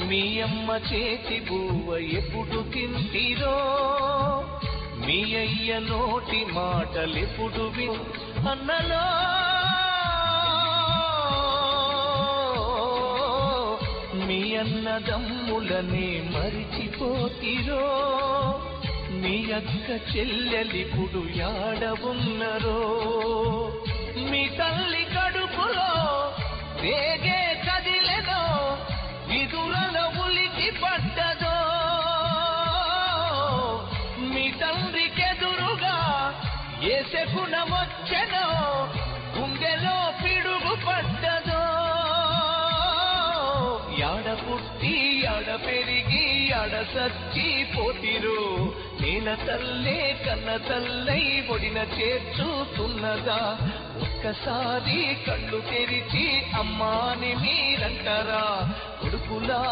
మీ అమ్మ చేతి బువ్వ ఎప్పుడు తింటిరో, మీ అయ్య నోటి మాటలెప్పుడు అన్నలో మీ అన్నదమ్ములనే మరిచిపోతిరో, మీ అక్క చెల్లెలిప్పుడు యాడ ఉన్నరో, మీ తల్లి కడుపులో రేగే కదిలెనో విదురల ఉలికి పడ్డదో, మీ తండ్రికెదురుగా ఏ శకునమొచ్చెనో గుండెలో పిడుగు పడ్డదో, యాడ పుట్టి యాడ పెరిగి యాడ సచ్చిపోతిరో, నేల తల్లే కన్న తల్లై ఒడిన చేర్చుతున్నదా, ఒక్కసారి కళ్ళు తెరిచి అమ్మాని మీరంటారా కొడుకులా